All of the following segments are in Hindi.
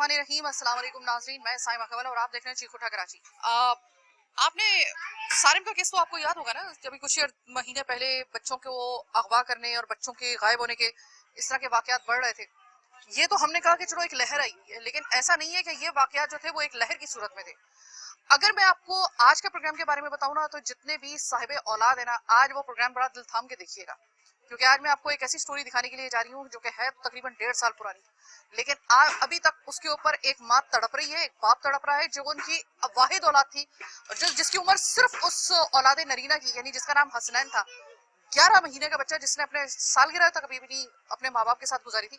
बिस्मिल्लाहिर्रहमानिर्रहीम। अस्सलाम वालेकुम नाज़रीन, मैं साइमा कमल और आप देख रहे हैं चीखोठा कराची। आपने सारिम का केस तो आपको याद होगा ना, जब कुछ महीने पहले बच्चों को अगवा करने और बच्चों के गायब होने के इस तरह के वाकयात बढ़ रहे थे। ये तो हमने कहा कि चलो एक लहर आई है, लेकिन ऐसा नहीं है कि ये वाकयात जो थे वो एक लहर की सूरत में थे। अगर मैं आपको आज के प्रोग्राम के बारे में बताऊं ना, तो जितने भी साहिब औलाद है ना, आज वो प्रोग्राम बड़ा दिल थाम के देखिएगा, क्योंकि आज मैं आपको एक ऐसी स्टोरी दिखाने के लिए जा रही हूँ जो कि है तकरीबन 1.5 साल पुरानी, लेकिन अभी तक उसके ऊपर एक माँ तड़प रही है, एक बाप तड़प रहा है, जो उनकी वाहिद औलाद थी और जिसकी उम्र सिर्फ उस औलाद नरीना की, यानी जिसका नाम हसनैन था, 11 महीने का बच्चा, जिसने अपने सालगिरह तक अभी भी नहीं अपने माँ बाप के साथ गुजारी थी,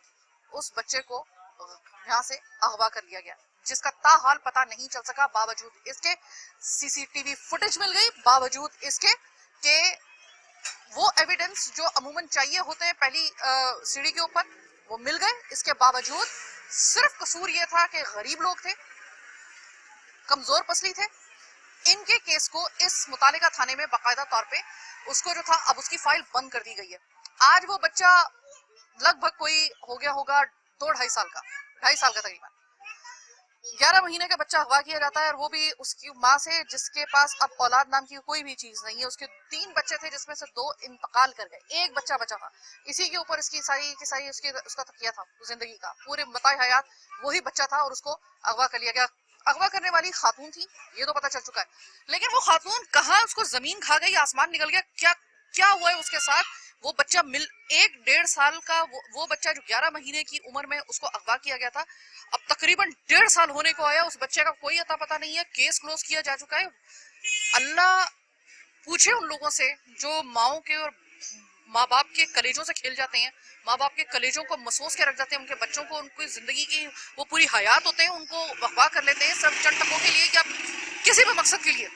उस बच्चे को यहाँ से अगवा कर लिया गया, जिसका ताहाल पता नहीं चल सका। बावजूद इसके सीसीटीवी फुटेज मिल गई, बावजूद इसके के वो एविडेंस जो अमूमन चाहिए होते हैं पहली सीढ़ी के ऊपर, वो मिल गए। इसके बावजूद सिर्फ कसूर ये था कि गरीब लोग थे, कमजोर पसली थे। इनके केस को इस मुतालिका थाने में बाकायदा तौर पे उसको जो था, अब उसकी फाइल बंद कर दी गई है। आज वो बच्चा लगभग कोई हो गया होगा 2-2.5 साल का, 2.5 साल का तकरीबन। 11 महीने का बच्चा अगवा किया जाता है, और वो भी उसकी माँ से जिसके पास अब औलाद नाम की कोई भी चीज नहीं है। उसके 3 बच्चे थे, जिसमें से 2 इंतकाल कर गए, एक बच्चा बचा था। इसी के ऊपर इसकी सारी की सारी उसका तकिया था जिंदगी का, पूरे मताए हयात वही बच्चा था, और उसको अगवा कर लिया गया। अगवा करने वाली खातून थी, ये तो पता चल चुका है, लेकिन वो खातून कहाँ, उसको जमीन खा गई, आसमान निकल गया, क्या क्या हुआ है उसके साथ। वो बच्चा 1-1.5 साल का वो बच्चा जो 11 महीने की उम्र में उसको अगवा किया गया था, अब तकरीबन 1.5 साल होने को आया, उस बच्चे का कोई अता पता नहीं है, केस क्लोज किया जा चुका है। अल्लाह पूछे उन लोगों से जो माओ के और माँ बाप के कलेजों से खेल जाते हैं, माँ बाप के कलेजों को मसोस के रख जाते हैं, उनके बच्चों को, उनकी जिंदगी की वो पूरी हयात होते हैं, उनको अगवा कर लेते हैं सब चंद टकों के लिए या किसी भी मकसद के लिए।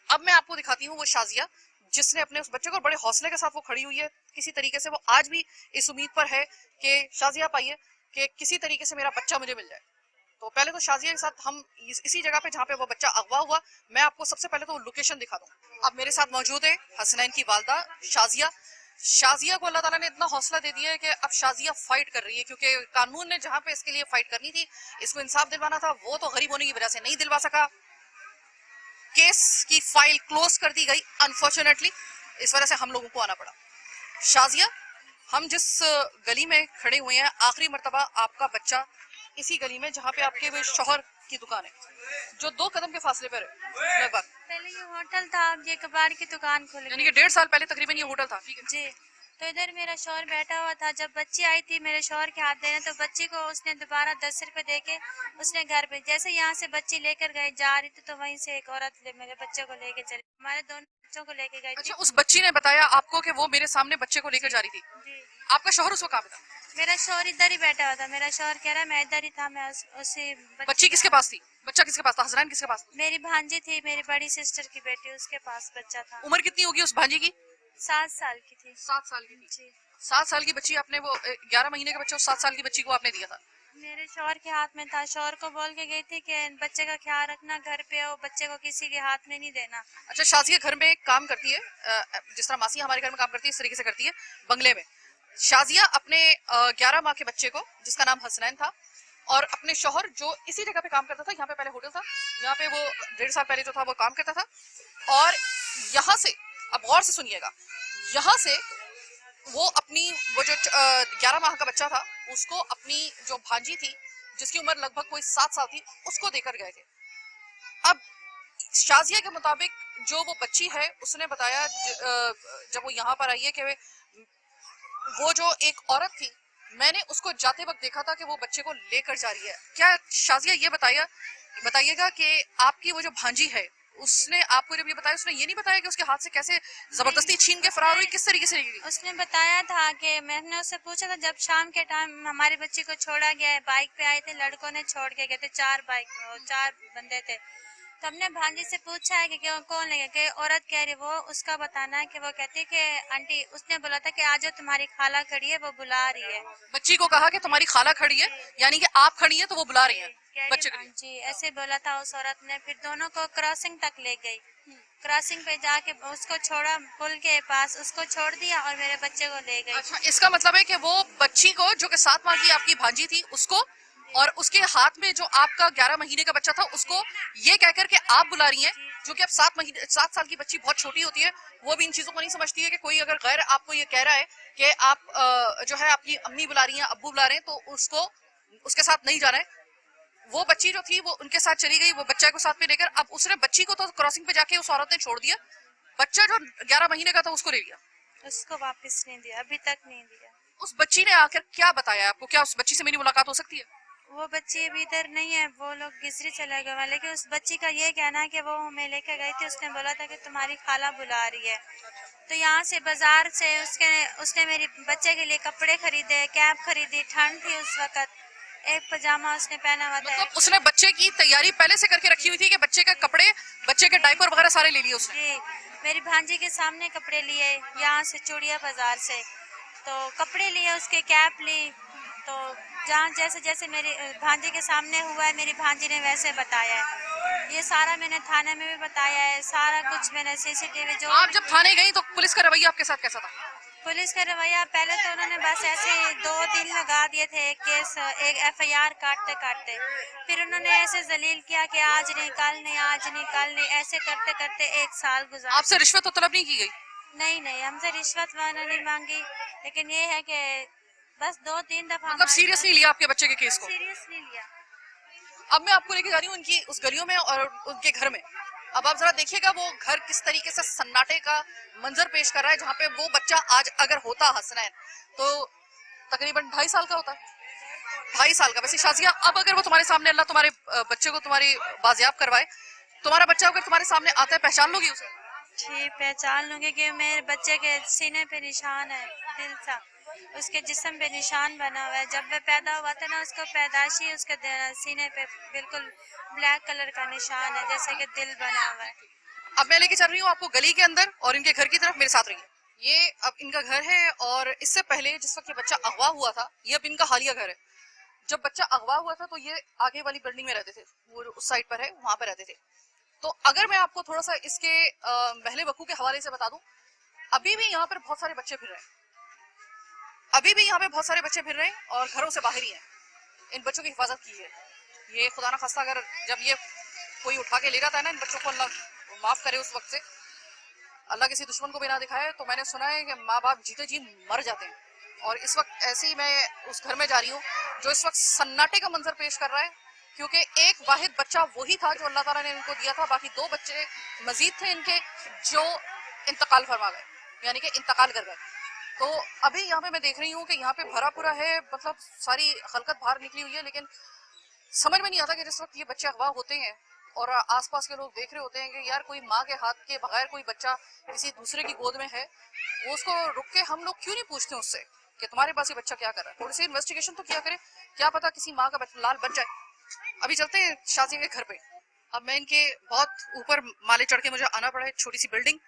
अब मैं आपको दिखाती हूँ वो शाजिया, जिसने अपने उस बच्चे को बड़े हौसले के साथ वो खड़ी हुई है। किसी तरीके से वो आज भी इस उम्मीद पर है कि शाजिया पाइए कि किसी तरीके से मेरा बच्चा मुझे मिल जाए। तो पहले तो शाजिया के साथ हम इसी जगह पे जहाँ पे वो बच्चा अगवा हुआ, मैं आपको सबसे पहले तो वो लोकेशन दिखा दूं। अब मेरे साथ मौजूद है हसनैन की वालदा शाजिया। शाजिया को अल्लाह ताला ने इतना हौसला दे दिया है कि अब शाजिया फाइट कर रही है, क्योंकि कानून ने जहाँ पे इसके लिए फाइट करनी थी, इसको इंसाफ दिलवाना था, वो तो गरीब होने की वजह से नहीं दिलवा सका। केस की फाइल क्लोज कर दी गई अनफॉर्चुनेटली, इस वजह से हम लोगों को आना पड़ा। शाजिया, हम जिस गली में खड़े हुए हैं, आखिरी मर्तबा आपका बच्चा इसी गली में, जहाँ पे आपके वो शौहर की दुकान है, जो 2 कदम के फासले पर है लगभग। पहले ये होटल था, अब ये कबाड़ की दुकान खुल गई। यानी कि 1.5 साल पहले तकरीबन ये होटल था जी। तो इधर मेरा शौहर बैठा हुआ था, जब बच्ची आई थी मेरे शौहर के हाथ देने, तो बच्ची को उसने दोबारा 10 रुपए देके उसने घर पे, जैसे यहाँ से बच्ची लेकर गए जा रही थी, तो वहीं से एक औरत मेरे बच्चे को लेके चली, हमारे दोनों बच्चों को लेके गई थी। अच्छा, उस बच्ची ने बताया आपको कि वो मेरे सामने बच्चे को लेकर जा रही थी? जी। आपका शौहर उस वक्त कहाँ पे था? मेरा शौहर इधर ही बैठा हुआ था, मेरा शौहर कह रहा है मैं इधर ही था, मैं उसी बच्ची किसके पास थी? बच्चा किसके पास था? हसनैन किसके पास था? मेरी भांजी थी, मेरी बड़ी सिस्टर की बेटी, उसके पास बच्चा था। उम्र कितनी होगी उस भांजी की? 7 साल की थी। 7 साल की थी। जी। 7 साल की बच्ची आपने, वो 11 महीने का बच्चा उस 7 साल की बच्ची को आपने दिया था? मेरे शौहर के हाथ में था, शौहर को बोल के गई थी कि बच्चे का ख्याल रखना, घर पे हो, बच्चे को किसी के हाथ में नहीं देना। अच्छा, शाजिया घर में काम करती है, जिस तरह मासी हमारे घर में काम करती है, इस तरीके से करती है बंगले में। शाजिया अपने 11 माह के बच्चे को, जिसका नाम हसनैन था, और अपने शौहर जो इसी जगह पे काम करता था, यहाँ पे पहले होटल था, यहाँ पे वो 1.5 साल पहले जो था वो काम करता था, और यहाँ से, अब गौर से सुनिएगा, यहाँ से वो अपनी वो जो 11 माह का बच्चा था, उसको अपनी जो भांजी थी, जिसकी उम्र लगभग कोई 7 साल थी, उसको देकर गए थे। अब शाजिया के मुताबिक जो वो बच्ची है, उसने बताया जब वो यहाँ पर आई है कि वो जो एक औरत थी, मैंने उसको जाते वक्त देखा था कि वो बच्चे को लेकर जा रही है। क्या शाजिया ये बताइएगा कि आपकी वो जो भांजी है, उसने आपको जब ये बताया, उसने ये नहीं बताया कि उसके हाथ से कैसे जबरदस्ती छीन के फरार हुई, किस तरीके से? उसने बताया था कि मैंने उससे पूछा था, जब शाम के टाइम हमारी बच्ची को छोड़ा गया है, बाइक पे आए थे, लड़कों ने छोड़ के गए थे, 4 बंदे थे। तो हमने भांजी से पूछा है कि कौन लेगा, कि औरत कह रही, वो उसका बताना है कि वो कहती कि आंटी, उसने बोला था कि आज जो तुम्हारी खाला खड़ी है वो बुला रही है। बच्ची को कहा कि तुम्हारी खाला खड़ी है, यानी कि आप खड़ी है तो वो बुला रही है बच्चे को? जी, ऐसे बोला था उस औरत ने। फिर दोनों को क्रॉसिंग तक ले गई, क्रॉसिंग पे जाके उसको छोड़ा, पुल के पास उसको छोड़ दिया और मेरे बच्चे को ले गई। अच्छा, इसका मतलब है कि वो बच्ची को, जो कि 7 माह की आपकी भांजी थी, उसको और उसके हाथ में जो आपका 11 महीने का बच्चा था उसको ये कहकर के आप बुला रही हैं, जो कि अब 7 साल की बच्ची बहुत छोटी होती है, वो भी इन चीजों को नहीं समझती है कि कोई अगर गैर आपको ये कह रहा है कि आप जो है अपनी अम्मी बुला रही हैं, अब्बू बुला रहे हैं, तो उसको उसके साथ नहीं जाना है। वो बच्ची जो थी वो उनके साथ चली गई, वो बच्चा को साथ में लेकर, अब उसने बच्ची को तो क्रॉसिंग पे जाके उस औरत ने छोड़ दिया, बच्चा जो 11 महीने का था उसको ले लिया। उसको वापस नहीं दिया, अभी तक नहीं दिया। उस बच्ची ने आकर क्या बताया आपको? क्या उस बच्ची से मेरी मुलाकात हो सकती है? वो बच्ची अभी इधर नहीं है, वो लोग गिजरी चले गए, लेकिन उस बच्ची का ये कहना है कि वो हमें लेकर गई थी, उसने बोला था कि तुम्हारी खाला बुला रही है। तो यहाँ से बाजार से उसने मेरे बच्चे के लिए कपड़े खरीदे, कैप खरीदी, ठंड थी उस वक्त, एक पजामा उसने पहना हुआ था। मतलब उसने बच्चे की तैयारी पहले से करके रखी हुई थी कि बच्चे के कपड़े, बच्चे के डायपर वगैरह सारे ले लिए उसने? जी, मेरी भांजी के सामने कपड़े लिए यहाँ से चूड़िया बाजार से, तो कपड़े लिए, उसके कैप ली। तो जहाँ जैसे जैसे मेरी भांजी के सामने हुआ है, मेरी भांजी ने वैसे बताया है। ये सारा मैंने थाने में भी बताया है, सारा कुछ मैंने सीसीटीवी जो। आप जब थाने गई तो पुलिस का रवैया आपके साथ कैसा था? पुलिस का रवैया पहले तो उन्होंने बस ऐसे 2 दिन लगा दिए थे, एक केस, एक एफआईआर काटते काटते, फिर उन्होंने ऐसे जलील किया कि आज नहीं कल नहीं, आज नहीं कल नहीं, ऐसे करते करते 1 साल गुजार। आपसे रिश्वत तो तलब नहीं की गई? नहीं नहीं, हमसे रिश्वत मैंने नहीं मांगी, लेकिन ये है कि बस 2-3 दफा मतलब सीरियस नहीं लिया आपके बच्चे के केस को? सीरियस नहीं लिया। अब मैं आपको लेके जा रही हूँ उनकी उस गलियों में और उनके घर में। अब आप जरा देखिएगा वो घर किस तरीके से सन्नाटे का मंजर पेश कर रहा है, जहाँ पे वो बच्चा आज अगर होता हसनैन तो तकरीबन 2.5 साल का होता। 2.5 साल का। वैसे शाजिया, अब अगर वो तुम्हारे सामने, अल्लाह तुम्हारे बच्चे को तुम्हारी बाजियाब करवाए, तुम्हारा बच्चा अगर तुम्हारे सामने आता है, पहचान लोगी उसे? जी, पहचान लूंगी कि मेरे बच्चे के सीने पे निशान है, दिल था, उसके जिस्म पे निशान बना हुआ है। जब वह पैदा हुआ था ना, उसको पैदाशी उसके सीने पे बिल्कुल ब्लैक कलर का निशान है, जैसे कि दिल बना हुआ है। अब मैं लेके चल रही हूँ आपको गली के अंदर और इनके घर की तरफ, मेरे साथ रहिए। ये अब इनका घर है और इससे पहले जिस वक्त ये बच्चा अगवा हुआ था, ये अब इनका हालिया घर है। जब बच्चा अगवा हुआ था तो ये आगे वाली बिल्डिंग में रहते थे, वो उस साइड पर है, वहां पर रहते थे। तो अगर मैं आपको थोड़ा सा इसके महले वकू के हवाले से बता दूं, अभी भी यहाँ पर बहुत सारे बच्चे फिर रहे हैं, अभी भी यहाँ पे बहुत सारे बच्चे फिर रहे हैं और घरों से बाहर ही हैं। इन बच्चों की हिफाजत की है। ये खुदा ना खास्ता अगर जब ये कोई उठा के ले जाता है ना इन बच्चों को, अल्लाह माफ करे उस वक्त से, अल्लाह किसी दुश्मन को भी ना दिखाए, तो मैंने सुना है कि माँ बाप जीते जी मर जाते हैं। और इस वक्त ऐसे ही मैं उस घर में जा रही हूँ जो इस वक्त सन्नाटे का मंजर पेश कर रहा है, क्योंकि एक वाहिद बच्चा वही था जो अल्लाह ताला ने इनको दिया था, बाकी 2 बच्चे मजीद थे इनके जो इंतकाल फरमा गए, यानी कि इंतकाल कर गए। तो अभी यहाँ पे मैं देख रही हूँ कि यहाँ पे भरा पूरा है, मतलब सारी खलकत बाहर निकली हुई है, लेकिन समझ में नहीं आता कि जिस वक्त ये बच्चे अगवा होते हैं और आसपास के लोग देख रहे होते हैं कि यार कोई माँ के हाथ के बगैर कोई बच्चा किसी दूसरे की गोद में है, वो उसको रुक के हम लोग क्यों नहीं पूछते उससे कि तुम्हारे पास ये बच्चा क्या कर रहा है? थोड़ी सी इन्वेस्टिगेशन तो किया करे, क्या पता किसी माँ का लाल बच जाए। अभी चलते हैं शाजी के घर पे। अब मैं इनके बहुत ऊपर माले चढ़ के मुझे आना पड़ा है, छोटी सी बिल्डिंग,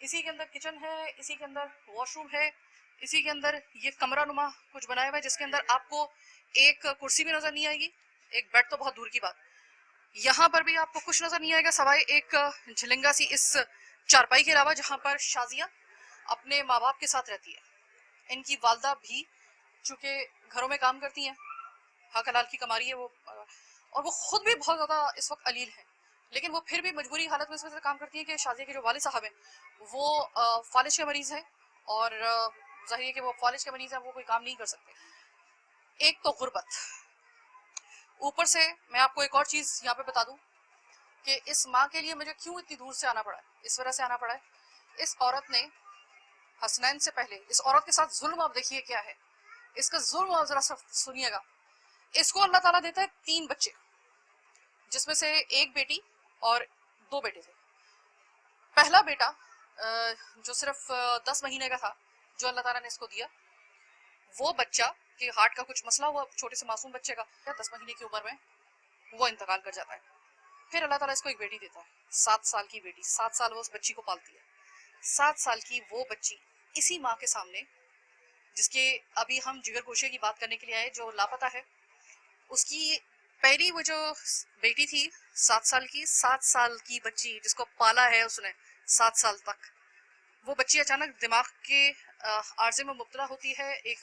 इसी के अंदर किचन है, इसी के अंदर वॉशरूम है, इसी के अंदर ये कमरा नुमा कुछ बनाया हुआ है जिसके अंदर आपको एक कुर्सी भी नजर नहीं आएगी, एक बेड तो बहुत दूर की बात, यहाँ पर भी आपको कुछ नजर नहीं आएगा सवाए एक झिलिंगा सी इस चारपाई के अलावा, जहाँ पर शाजिया अपने माँ बाप के साथ रहती है। इनकी वालदा भी चूंकि घरों में काम करती हैं, हक हलाल की कमारी है वो, और वो खुद भी बहुत ज्यादा इस वक्त अलील है, लेकिन वो फिर भी मजबूरी हालत में इस वजह से काम करती है कि शाजिया के जो वालिद साहब हैं वो फालिज के मरीज हैं, और जाहिर है कि वो फालिज के मरीज हैं, वो कोई काम नहीं कर सकते। एक तो गुर्बत, ऊपर से मैं आपको एक और चीज यहाँ पे बता दूं कि इस माँ के लिए मुझे क्यों इतनी दूर से आना पड़ा है, इस वजह से आना पड़ा है, इस औरत ने हसनैन से पहले इस औरत के साथ जुल्म, आप देखिए क्या है इसका जुल्म, आप जरा सा सुनिएगा। इसको अल्लाह ताला देता है 3 बच्चे, जिसमें से एक बेटी और 2 बेटे थे। पहला बेटा जो सिर्फ 10 महीने का था, जो अल्लाह ताला ने इसको दिया, वो बच्चा कि हार्ट का कुछ मसला हुआ छोटे से मासूम बच्चे का, 10 महीने की उम्र में वो इंतकाल कर जाता है। फिर अल्लाह ताला इसको एक बेटी देता है, 7 साल की बेटी, 7 साल वो उस बच्ची को पालती है। 7 साल की वो बच्ची इसी माँ के सामने, जिसके अभी हम जिगर गोशे की बात करने के लिए आए, जो लापता है, उसकी पहली वो जो बेटी थी 7 साल की, 7 साल की बच्ची जिसको पाला है उसने 7 साल तक, वो बच्ची अचानक दिमाग के आर्जे में मुब्तला होती है, एक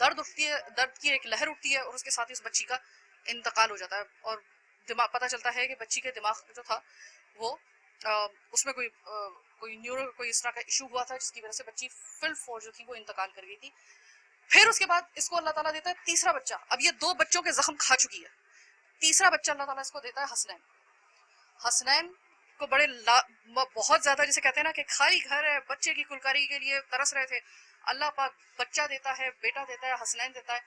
दर्द उठती है, दर्द की एक लहर उठती है, और उसके साथ ही उस बच्ची का इंतकाल हो जाता है और दिमाग पता चलता है कि बच्ची के दिमाग जो था वो उसमें कोई न्यूरो कोई इस तरह का इशू हुआ था जिसकी वजह से बच्ची फिल फोर जो थी वो इंतकाल कर गई थी। फिर उसके बाद इसको अल्लाह ताला देता है तीसरा बच्चा। अब ये 2 बच्चों के जख्म खा चुकी है, तीसरा बच्चा अल्लाह ताला इसको देता है हसनैन। हसनैन को बहुत ज्यादा जिसे कहते हैं ना कि खाली घर है, बच्चे की कुलकारी के लिए तरस रहे थे। अल्लाह पाक बच्चा देता है, बेटा देता है, हसनैन देता है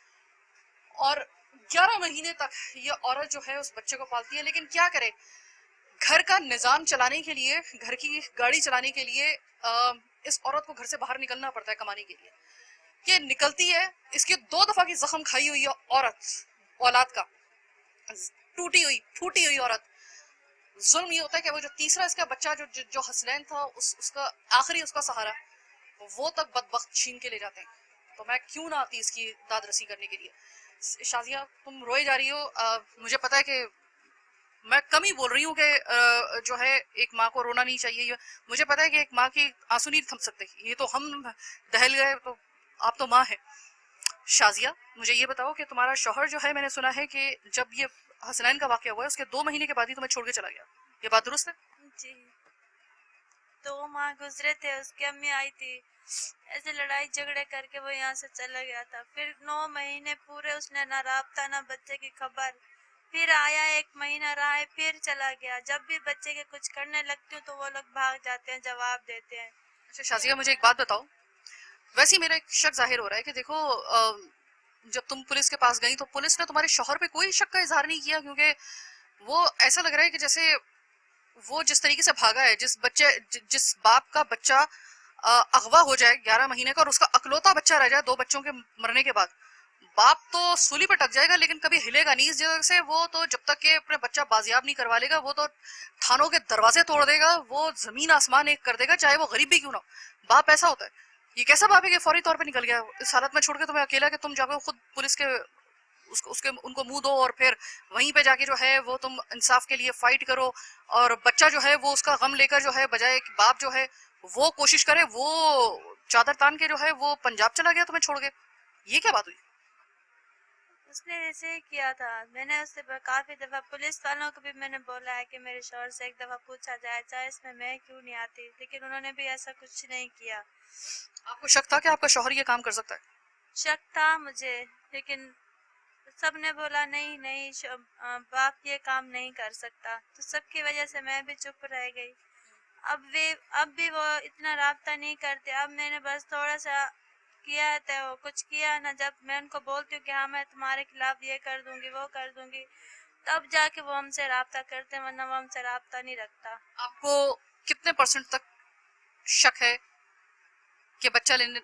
और 11 महीने तक ये औरत जो है उस बच्चे को पालती है। लेकिन क्या करे, घर का निजाम चलाने के लिए, घर की गाड़ी चलाने के लिए इस औरत को घर से बाहर निकलना पड़ता है कमाने के लिए। ये निकलती है, इसकी 2 दफा की जख्म खाई हुई है औरत, औलाद का, टूटी हुई फूटी हुई औरत। जुल्म ये होता है कि वो जो तीसरा इसका बच्चा जो हसनैन था उसका आखिरी उसका सहारा वो तक बदबख्त छीन के ले जाते हैं। तो मैं क्यों ना आती इसकी दाद रसी करने के लिए। शाजिया तुम रोए जा रही हो, मुझे पता है कि मैं कम ही बोल रही हूँ कि जो है एक माँ को रोना नहीं चाहिए। मुझे पता है कि एक माँ की आंसू नहीं थम सकते, ये तो हम दहल गए, तो आप तो माँ है। शाजिया मुझे ये बताओ कि तुम्हारा शौहर जो है, मैंने सुना है कि जब ये हसनैन का वाकया हुआ है उसके 2 महीने के बाद ही तुम्हें छोड़ के चला गया, ये बात दुरुस्त है? जी, 2 माह गुजरे थे, उसकी अम्मी आई थी, ऐसे लड़ाई झगड़े करके वो यहाँ से चला गया था। फिर 9 महीने पूरे उसने ना राबता ना बच्चे की खबर। फिर आया, 1 महीना रहा है, फिर चला गया। जब भी बच्चे के कुछ करने लगती हूँ तो वो लोग भाग जाते हैं, जवाब देते हैं। अच्छा शाजिया मुझे एक बात बताओ, वैसे ही मेरा एक शक जाहिर हो रहा है कि देखो जब तुम पुलिस के पास गई तो पुलिस ने तुम्हारे शौहर पे कोई शक का इजहार नहीं किया, क्योंकि वो ऐसा लग रहा है कि जैसे वो जिस तरीके से भागा है, जिस बाप का बच्चा अगवा हो जाए 11 महीने का और उसका अकलौता बच्चा रह जाए 2 बच्चों के मरने के बाद, बाप तो सूली पे टक जाएगा लेकिन कभी हिलेगा नहीं इस जगह से। वो तो जब तक के अपने बच्चा बाजियाब नहीं करवा लेगा वो तो थानों के दरवाजे तोड़ देगा, वो जमीन आसमान एक कर देगा, चाहे वो गरीब भी क्यों ना हो। बाप ऐसा होता है। ये कैसा बाप है कि फौरी तौर पे निकल गया इस हालत में छोड़ के तुम्हें अकेला, कि तुम जाकर खुद पुलिस के उसके उनको मुंह दो और फिर वहीं पे जाके जो है वो तुम इंसाफ के लिए फाइट करो और बच्चा जो है वो उसका गम लेकर जो है बजाय कि बाप जो है वो कोशिश करे, वो चादर तान के जो है वो पंजाब चला गया तुम्हें छोड़ के। ये क्या बात हुई? उसने ऐसे ही किया था। मैंने उससे काफी दफा पुलिस वालों को भी मैंने बोला है कि मेरे शौहर से एक दफा पूछा जाए, चाहे इसमें मैं क्यों नहीं आती, लेकिन उन्होंने भी ऐसा कुछ नहीं किया। आपको शक था कि आपका शौहर ये काम कर सकता है? शक था मुझे, लेकिन सबने बोला नहीं नहीं, बाप ये काम नहीं कर सकता, तो सबकी वजह से मैं भी चुप रह गई। अब भी वो इतना राब्ता नहीं करते। अब मैंने बस थोड़ा सा किया है तो कुछ किया ना, जब मैं उनको बोलती हूँ कि हाँ मैं तुम्हारे खिलाफ ये कर दूंगी वो कर दूंगी, तब जाके वो हमसे राब्ता करते हैं, वरना वो हमसे राब्ता नहीं रखता। आपको कितने % तक शक है कि बच्चा लेने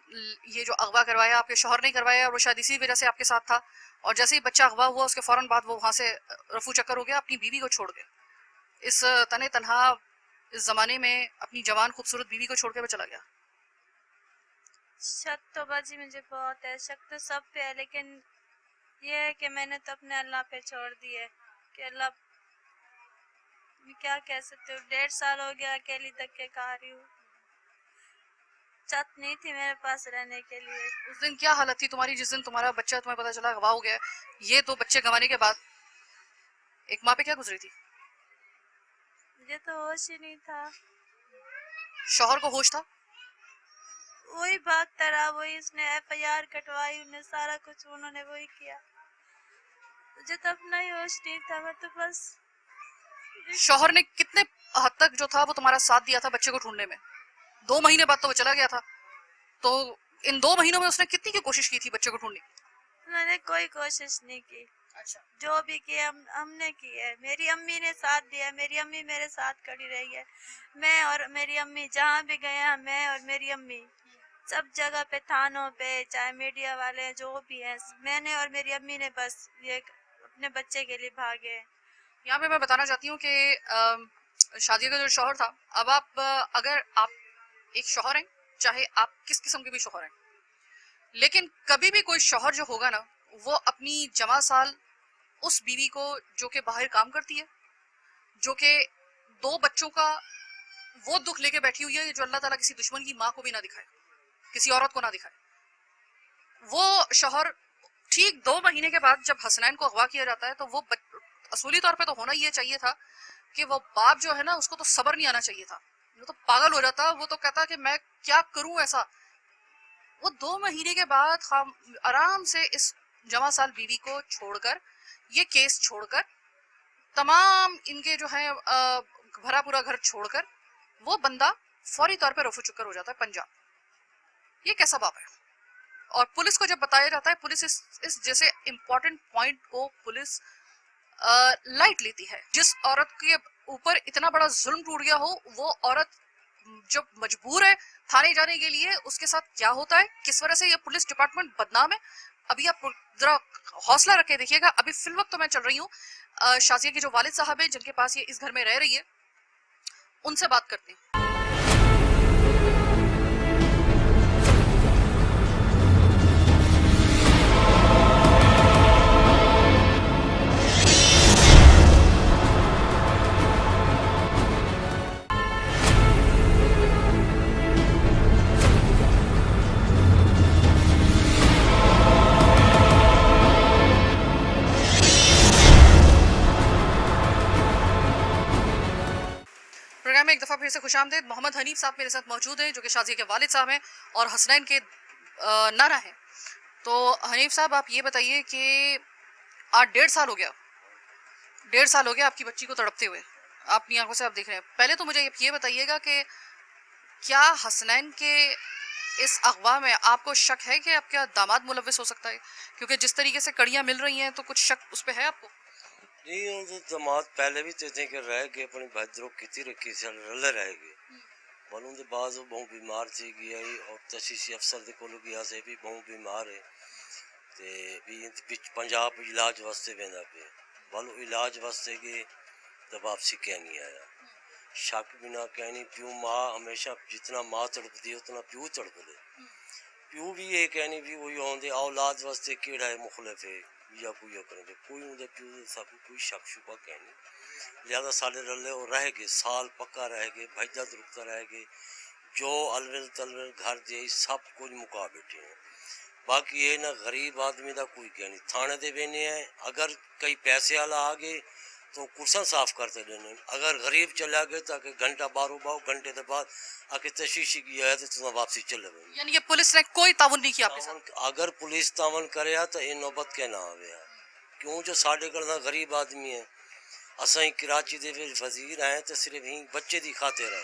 ये जो अगवा करवाया आपके शौहर ने करवाया और वो शायद इसी वजह से आपके साथ था, और जैसे ही बच्चा अगवा हुआ उसके फौरन बाद वो वहां से रफू चक्कर हो गया अपनी बीवी को छोड़ के, इस तने तनहा इस जमाने में अपनी जवान खूबसूरत बीवी को छोड़ के वो चला गया? शक तो बाजी मुझे बहुत है, शक तो सब पे है, लेकिन ये है कि मैंने तो अपने अल्लाह पे छोड़ दी है कि अल्लाह, मैं क्या कह सकती हूँ। 1.5 साल हो गया अकेली धक्के खा रही हूँ, छत नहीं थी मेरे पास रहने के लिए। उस दिन क्या हालत थी तुम्हारी जिस दिन तुम्हारा बच्चा तुम्हें पता चला अगवा हो गया? ये 2 बच्चे गंवाने के बाद एक माँ पे क्या गुजरी थी? मुझे तो होश ही नहीं था। शौहर को होश था? वही भागता रहा, वही उसने FIR कटवाई, उन्हें सारा कुछ उन्होंने वही किया। मुझे तो अपना ही होश नहीं था, मैं तो बस। शौहर ने कितने हद तक जो था वो तुम्हारा साथ दिया था बच्चे को ढूंढने में? 2 महीने बाद तो वो चला गया था, तो इन 2 महीनों में उसने कितनी की कोशिश की थी बच्चे को ढूंढने की? मैंने कोई कोशिश नहीं की। अच्छा। जो भी किया हमने की है। मेरी अम्मी ने साथ दिया, मेरी अम्मी मेरे साथ खड़ी रही है। मैं और मेरी अम्मी जहाँ भी गए हैं, मैं और मेरी अम्मी सब जगह पे, थानों पे, चाहे मीडिया वाले जो भी हैं, मैंने और मेरी अम्मी ने बस ये अपने बच्चे के लिए भागे। यहाँ पे मैं बताना चाहती हूँ कि शादी का जो शौहर था, अब आप अगर आप एक शौहर हैं, चाहे आप किस किस्म के भी शौहर हैं, लेकिन कभी भी कोई शौहर जो होगा ना वो अपनी जमा साल उस बीवी को जो कि बाहर काम करती है, जो कि 2 बच्चों का वो दुख लेके बैठी हुई है जो अल्लाह ताला किसी दुश्मन की माँ को भी ना दिखाए, किसी औरत को ना दिखाए, वो शौहर ठीक 2 महीने के बाद जब हसनैन को अगवा किया जाता है तो वो असूली तौर पे तो होना ये चाहिए था कि वो बाप जो है ना उसको तो सब्र नहीं आना चाहिए था, वो तो पागल हो जाता, वो तो कहता कि मैं क्या करूं ऐसा। वो 2 महीने के बाद हम आराम से इस जमा साल बीवी को छोड़कर, ये केस छोड़कर, तमाम इनके जो है भरा पूरा घर छोड़कर वो बंदा फौरी तौर पे रफू चुक्कर हो जाता है पंजाब। ये कैसा बाप है? और पुलिस को जब बताया जाता है, पुलिस इस जैसे इंपॉर्टेंट पॉइंट को पुलिस लाइट लेती है। जिस औरत के ऊपर इतना बड़ा जुल्म टूट गया हो, वो औरत जब मजबूर है थाने जाने के लिए, उसके साथ क्या होता है, किस वजह से ये पुलिस डिपार्टमेंट बदनाम है। अभी आप जरा हौसला रख के देखिएगा। अभी फिल वक्त तो मैं चल रही हूँ शाजिया के जो वालिद साहब हैं जिनके पास ये इस घर में रह रही है, उनसे बात करते हैं। प्रोग्राम में एक दफ़ा फिर से खुशामदीद। मोहम्मद हनीफ साहब मेरे साथ मौजूद हैं जो कि शाजिया के वालिद साहब हैं और हसनैन के नाना हैं। तो हनीफ साहब आप ये बताइए कि आज 1.5 साल हो गया, 1.5 साल हो गया आपकी बच्ची को तड़पते हुए, अपनी आंखों से आप देख रहे हैं। पहले तो मुझे ये बताइएगा कि क्या हसनैन के इस अगवा में आपको शक है कि आपका दामाद मुलविस हो सकता है? क्योंकि जिस तरीके से कड़ियाँ मिल रही हैं तो कुछ शक उस पर है आपको? नहीं वो तो दमाद पहले भी तो थे कि रह गए अपनी भद्रो किती रखी से रले रह गए मालूम तो बाद वो बहुत बीमार थी गया और तशीसी अफसर के कोल गया से भी बहुत बीमार है ते भी पंजाब इलाज वास्ते वेंदा पे वालो इलाज वास्ते गए तो वापसी कह नहीं आया। शक बिना कह नहीं प्यू माँ हमेशा जितना माँ तड़पती है उतना प्यू तड़प दे। प्यू भी ये कहनी भी वही होंदे औलाद वास्ते केड़ा है मुखलिफ है या कोई करेंगे कोई उनके प्यू सब कोई शक शुबा कहनी। लिहाजा साले रले और रह गए साल पक्का रह गए भजदा दुरुकता रह गए जो अलविल तलविल घर दे सब कुछ मुका बैठे हैं। बाकी ये ना गरीब आदमी का कोई कह नहीं थाने दे बेने हैं अगर कई पैसे वाला आ गए तो कुर्सा साफ करते देने अगर गरीब चला गए तो आके घंटा 12 घंटे के बाद आके तशीशी की है तो वापसी चले गए। यानी कि पुलिस ने कोई ताउन नहीं किया आपके साथ? अगर पुलिस तावन करे तो ये नौबत के ना आवे क्यों जो साढ़े घर गरीब आदमी है असा ही कराची दे वजीर आए तो सिर्फ ही बच्चे की खातिर है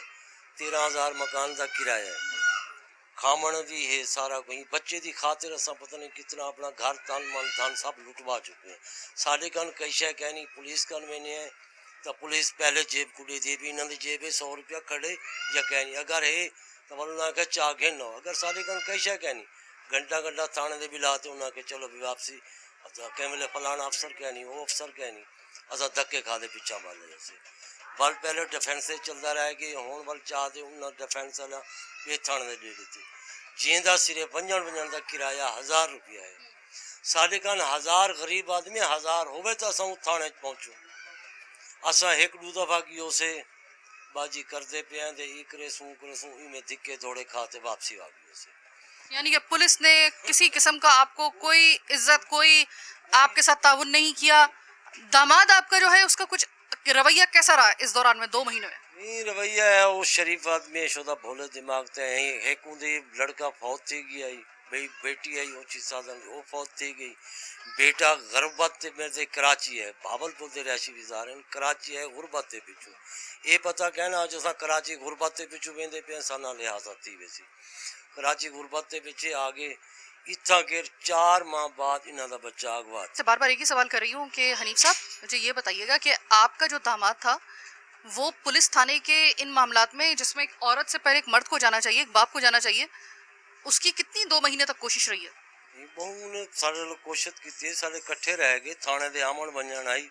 13,000 मकान का किराया है खामण भी है सारा कोई बच्चे की खातिर असा पता नहीं कितना अपना घर तन मन धन सब लुटवा चुके हैं। साढ़े कन कई शह कहनी पुलिस कन में है तो पुलिस पहले जेब कुड़ी दे भी इन्होंने जेब 100 रुपया खड़े या कहनी अगर है तो बोलो के चाह घेनो अगर साढ़े कन कई शह कहनी घंटा घंटा थाने दे भी लाते उन्हें चलो भी वापसी कैं वेले फलाना अफसर कहनी वो अफसर कहनी असा धक्के खा दे पिछा मारे जैसे बल पहले डिफेंस चलता रह गए हूँ बल चाहते उन्हें डिफेंस वाला ये थाने दे दी जींदा सिरे वंजन वंजन का किराया 1000 रुपया है। साढ़े कान 1000 गरीब आदमी 1000 होवे तो असा थाने पहुँचू असा एक दो दफा की से बाजी करते पे करे सूं इमें धिक्के दौड़े खाते वापसी आ गई से। यानी कि पुलिस ने किसी किस्म का आपको कोई इज्जत कोई आपके साथ ताउन नहीं किया। दामाद आपका जो है उसका कुछ रवैया कैसा रहा इस दौरान में 2 महीने में? नहीं रवैया है वो शरीफ आदमी है शोदा भोले दिमाग ते एक लड़का फौत थी गई भाई बेटी आई ऊँची साधन वो फौत थी गई बेटा गुरबत में से कराची है भावलपुर से रिहायशी विजार है कराची है गुरबत के पिछू ये पता कहना जो कराची गुरबत के पिछू वेंदे पे साना लिहाजा थी वैसी कराची गुरबत के पीछे आगे इतना के 4 माह बाद इन्हों का बच्चा अगवा से बार बार एक ही सवाल कर रही हूँ कि हनीफ साहब मुझे ये बताइएगा कि आपका जो दामाद था वो पुलिस थाने के इन मामलात में जिसमें एक औरत से पहले एक मर्द को जाना चाहिए, एक बाप को जाना चाहिए, उसकी कितनी 2 महीने तक कोशिश रही है? बहु ने सारे लोग कोशिश की सारे कट्ठे रह गए थाने दे आमन बनन आई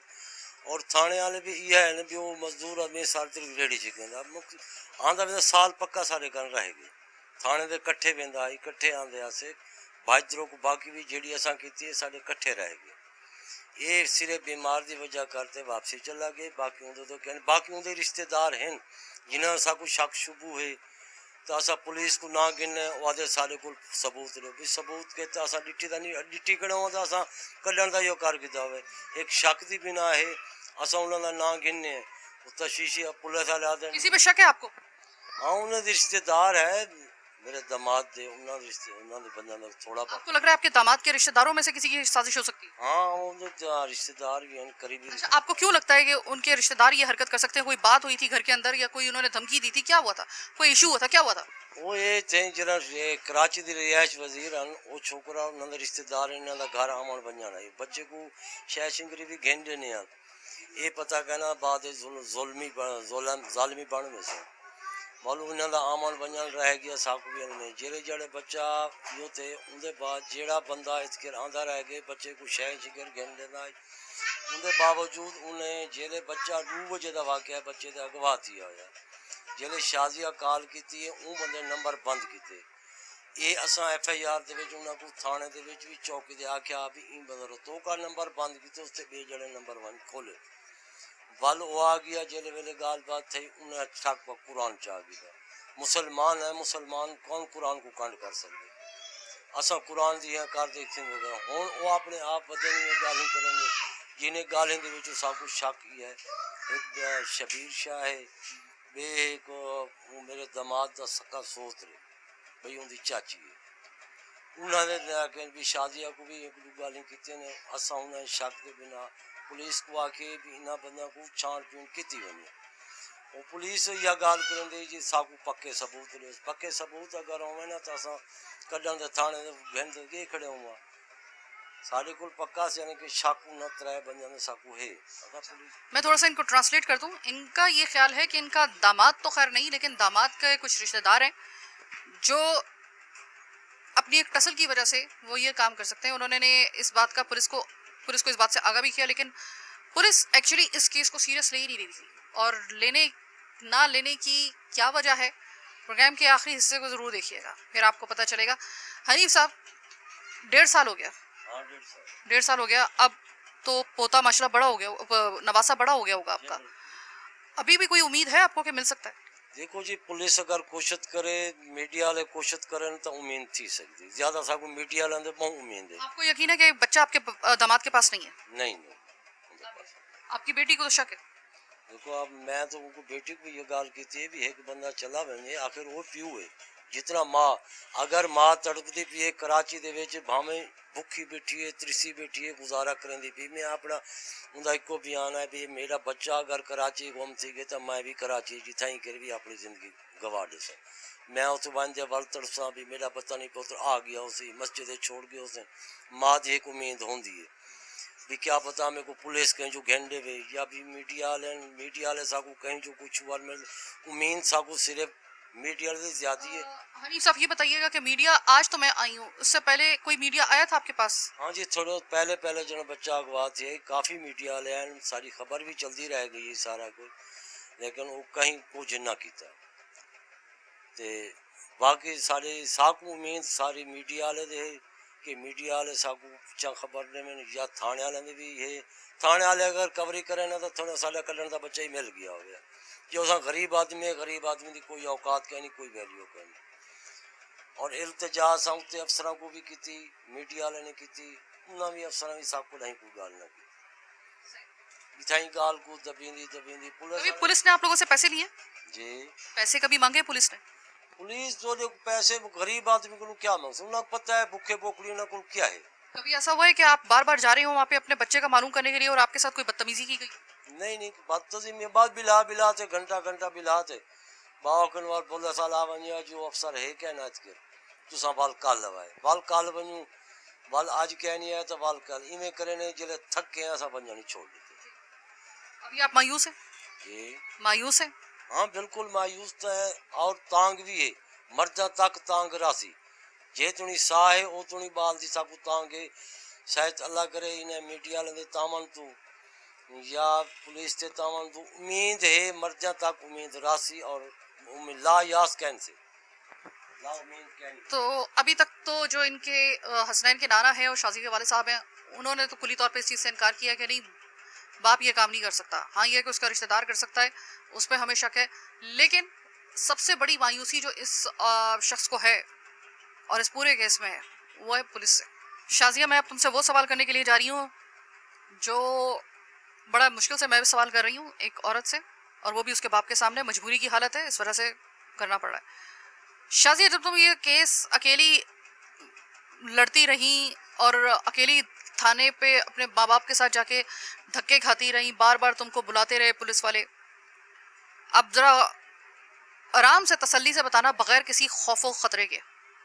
और थाने वाले भी यह है भी वो मजदूर आदमी सारे रेडी चिकन आंदा भी साल पक्का सारे कर रह गए थाने दे कट्ठे वेंदा आई कट्ठे आंदे आसे भाजरों को बाकी भी जेड़ी असा की सारे कट्ठे रह गए ये सिरे बीमार की वजह करते वापसी चला गए बाकी उनके तो कहने बाकी उनके रिश्तेदार हैं जिन्हें सा कुछ शक शुबू है तो असा पुलिस को ना गिने वादे सारे को सबूत लो भी सबूत के तो असा डिटी दा नहीं डिटी कणो तो असा कढण दा यो कर किता हुए एक शक दी बिना है असा उन्हां दा ना गिने तशवीशी पुलिस वाले आदे किसी पे शक है आपको? हाँ उन्हें रिश्तेदार है मेरे दामाद दे उन्हां रिश्ते उन्हां दे बंदा में थोड़ा आपको लग रहा है आपके दामाद के रिश्तेदारों में से किसी की साजिश हो सकती है? हाँ उन्हें रिश्तेदार भी हैं करीबी अच्छा, आपको क्यों लगता है कि उनके रिश्तेदार ये हरकत कर सकते हैं? कोई बात हुई थी घर के अंदर या कोई उन्होंने धमकी दी थी? क्या हुआ था? कोई इशू हुआ था? क्या हुआ था? वो ये थे जरा ये कराची दी रिहायश वजीर हैं वो छोकरा उन्हां दे रिश्तेदार इन्हां दा घर आमन बन है बच्चे को शायद शिंगरी भी घेंडे नहीं आ ये पता कहना बाद जुल्मी जालिमी बन में से मालूम इन्हां दा आमन बन रह गया साकू भी में जेड़े जेड़े बच्चा यो थे उनके बाद जेड़ा बंदा इसके आंदा रह गए बच्चे को शायद शिंगर घेंडे ना उनके बावजूद उन्हें जेड़े बच्चा 2 बजे का वाकया बच्चे का अगवा थी होया जेले शाजिया कॉल की उन बंदे नंबर बंद किए ये असा FIR को थाने भी चौकी दे आख्या भी इन बंदे तो का नंबर बंद किए उससे बे जड़े नंबर 1 खोले वल वो आ गया जेले वेले गाल बात थी उन्हें ठक पर कुरान चा गया मुसलमान है मुसलमान कौन कुरान को कांड कर सकते असा कुरान दी कर देखते हुए हूँ वो अपने आप बदलने में गाली करेंगे जिन्हें गालें के सब कुछ शक ही है एक शबीर शाह है बे एक मेरे दामाद का सक्का सोच रहे भाई उनकी चाची है उन्होंने लैके भी शादिया को भी एक दो गाली की ने असा उन्हें शक के बिना पुलिस को आके भी इन्होंने बंदा को छानबीन की होनी और पुलिस यह गाल करें जी साकू पक्के सबूत ले पक्के सबूत अगर होवे ना तो असा कड्डन दे थाने घंटे के खड़े हुआ सारे को पक्का से यानी कि शाकू न त्राय बंदे ने साकू है मैं थोड़ा सा इनको ट्रांसलेट कर दूं इनका ये ख्याल है कि इनका दामाद तो खैर नहीं लेकिन दामाद के कुछ रिश्तेदार हैं जो अपनी एक टसल की वजह से वो ये काम कर सकते हैं उन्होंने इस बात का पुलिस को इस बात से आगाह भी किया लेकिन पुलिस एक्चुअली इस केस को सीरियस ले ही नहीं रही थी और ना लेने की क्या वजह है प्रोग्राम के आखिरी हिस्से को ज़रूर देखिएगा फिर आपको पता चलेगा। हनीफ साहब 1.5 साल हो गया 1.5 साल हो गया अब तो पोता माशाल्लाह बड़ा हो गया नवासा बड़ा हो गया होगा आपका अभी भी कोई उम्मीद है आपको कि मिल सकता है? देखो जी पुलिस अगर कोशिश करे मीडिया वाले कोशिश करें तो उम्मीद थी सकती ज्यादा साकू मीडिया वाले बहुत उम्मीद है आपको यकीन है कि बच्चा आपके दामाद के पास नहीं है? नहीं आपकी बेटी को तो शक है? देखो अब मैं तो उनको बेटी को ये गाल की थी भी एक बंदा चला बने आखिर वो प्यू है जितना माँ अगर माँ तड़पती पी कराची दे विच भावें भुखी बैठी है त्रिसी बैठी है गुजारा करेंदी पी मैं अपना उनका एको बयान है भी मेरा बच्चा अगर कराची गुम थी गए तो मैं भी कराची जिथा ही कर भी अपनी जिंदगी गवा दे मैं उस बंदे वल तड़सा भी मेरा बच्चा नहीं पुत्र आ गया उसे मस्जिद छोड़ गया उसे माँ की एक उम्मीद होंगी है भी क्या पता मेरे को पुलिस कहीं जो घेंडे वे या भी मीडिया वाले साकू कहीं जो कुछ हुआ उम्मीद साकू सिर्फ मीडिया से ज्यादा है। हनीफ साहब ये बताइएगा कि मीडिया आज तो मैं आई हूँ उससे पहले कोई मीडिया आया था आपके पास? हाँ जी थोड़ा पहले जो बच्चा अगवा थे काफ़ी मीडिया वाले हैं सारी खबर भी चलती रह गई है सारा कुछ लेकिन वो कहीं कुछ ना किया ते बाकी सारे साकू उम्मीद सारी मीडिया वाले दे कि मीडिया वाले साकू पिछा खबर ने में या थाने वाले ने भी ये थाने वाले अगर कवरी करें ना तो थोड़ा साल कलर का बच्चा ही मिल गया हो गया जो असा गरीब आदमी की कोई औकात क्या नहीं कोई वैल्यू क्या नहीं और इल्तिजा असा उत्ते अफसरों को भी की मीडिया वाले ने की उन्होंने भी अफसर भी साकू नहीं कोई गाल ना की इथाई गाल को दबींदी पुलिस ने आप लोगों से पैसे लिए? जी पैसे कभी मांगे पुलिस ने? पुलिस जो जो पैसे गरीब आदमी को क्या मांग उन्हें पता है भूखे बोकड़ी उन्हें क्या है कभी ऐसा हुआ है कि आप बार बार जा रहे हो वहाँ पे अपने बच्चे का मालूम करने के लिए और आपके साथ कोई बदतमीजी की गई? नहीं बदतमीजी में बात बिला थे घंटा बिला थे बावकन वाल बोला साल आवनिया जो अफसर है क्या ना के तुसा बाल काल लवाए बाल काल बनू बाल आज क्या नहीं है तो बाल काल इमे करे ने जिले थक के ऐसा बन जानी छोड़ देते। अभी आप मायूस हैं? जी मायूस हैं? हाँ बिल्कुल मायूस तो है और तांग भी है मर्जा तक तांग रासी जे तुनी सा है वो तुनी बाल दी साकू तांग है शायद अल्लाह करे इन्हें मीडिया वाले तामन तू या पुलिस से तामन तू उम्मीद है मर्जा तक उम्मीद रासी और ला यास कैन से ला उम्मीद कैन। तो अभी तक तो जो इनके हसनैन के नाना है और शाजी के वाले साहब हैं उन्होंने तो खुली तौर पे इस चीज़ से इनकार किया कि नहीं बाप ये काम नहीं कर सकता। हाँ ये कि उसका रिश्तेदार कर सकता है उस पर हमें शक है लेकिन सबसे बड़ी मायूसी जो इस शख्स को है और इस पूरे केस में है वो है पुलिस से। शाजिया, मैं अब तुमसे वो सवाल करने के लिए जा रही हूँ जो बड़ा मुश्किल से मैं भी सवाल कर रही हूँ एक औरत से, और वो भी उसके बाप के सामने। मजबूरी की हालत है, इस वजह से करना पड़ रहा है। शाजिया, जब तुम ये केस अकेली लड़ती रही और अकेली थाने पे अपने माँ बाप के साथ जाके धक्के खाती रही, बार बार तुमको बुलाते रहे पुलिस वाले, अब जरा आराम से तसल्ली से बताना, बगैर किसी खौफो खतरे के,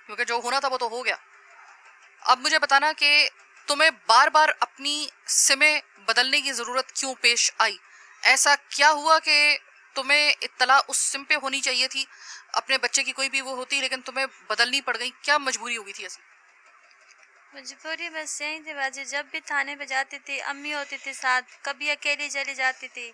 क्योंकि जो होना था वो तो हो गया। अब मुझे बताना कि तुम्हें बार बार अपनी सिमें बदलने की जरूरत क्यों पेश आई? ऐसा क्या हुआ कि तुम्हें इत्तला उस सिम पे होनी चाहिए थी, अपने बच्चे की कोई भी वो होती, लेकिन तुम्हें बदलनी पड़ गई? क्या मजबूरी हो गई थी ऐसी? मजबूरी बस यही थी बाजी, जब भी थाने पे जाती थी अम्मी होती थी साथ, कभी अकेली चली जाती थी,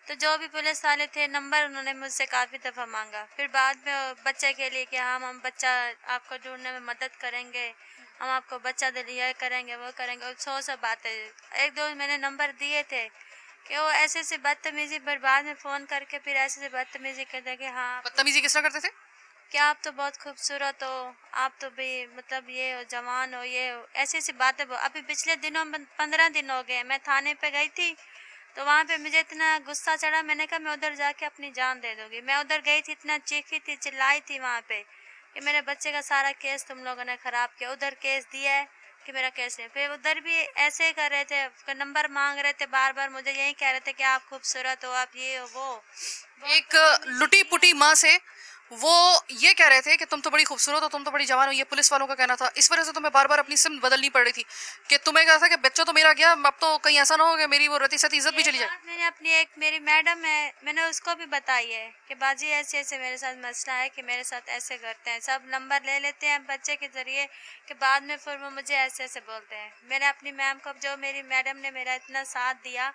तो जो भी पुलिस वाले थे नंबर उन्होंने मुझसे काफ़ी दफ़ा मांगा। फिर बाद में बच्चे के लिए कि हम बच्चा आपको ढूंढने में मदद करेंगे, हम आपको बच्चा दिया करेंगे, वो करेंगे, और सौ सब बातें। एक दो मैंने नंबर दिए थे कि वो ऐसे ऐसे बदतमीजी, पर बाद में फ़ोन करके फिर ऐसे ऐसे बदतमीजी करते कि हाँ बदतमीजी किस तरह करते थे? कि आप तो बहुत खूबसूरत हो, आप तो भी मतलब ये हो, जवान हो, ये हो, ऐसी ऐसी बातें। अभी पिछले दिनों 15 दिन हो गए मैं थाने पे गई थी, तो वहाँ पे मुझे इतना गुस्सा चढ़ा, मैंने कहा मैं उधर जाके अपनी जान दे दूंगी। मैं उधर गई थी, इतना चीखी थी, चिल्लाई थी वहाँ पे कि मेरे बच्चे का सारा केस तुम लोगों ने ख़राब किया। उधर केस दिया है कि मेरा केस है, फिर उधर भी ऐसे ही कर रहे थे, नंबर मांग रहे थे, बार बार मुझे यही कह रहे थे कि आप खूबसूरत हो, आप ये हो, वो एक लुटी पुटी माँ से वो ये कह रहे थे कि तुम तो बड़ी खूबसूरत हो, तुम तो बड़ी जवान हो, ये पुलिस वालों का कहना था। इस वजह से तुम्हें बार बार अपनी सिम बदलनी पड़ रही थी कि तुम्हें कहा था कि बच्चा तो मेरा गया, अब तो कहीं ऐसा ना हो कि मेरी वो रती सती इज्जत भी ये चली जाए। बात मैंने अपनी एक मेरी मैडम है, मैंने उसको भी बताई है कि बाजी ऐसे ऐसे मेरे साथ मसला है कि मेरे साथ ऐसे करते हैं, सब नंबर ले लेते हैं बच्चे के ज़रिए, कि बाद में फिर वो मुझे ऐसे ऐसे बोलते हैं। मैंने अपनी मैम को, जो मेरी मैडम ने मेरा इतना साथ दिया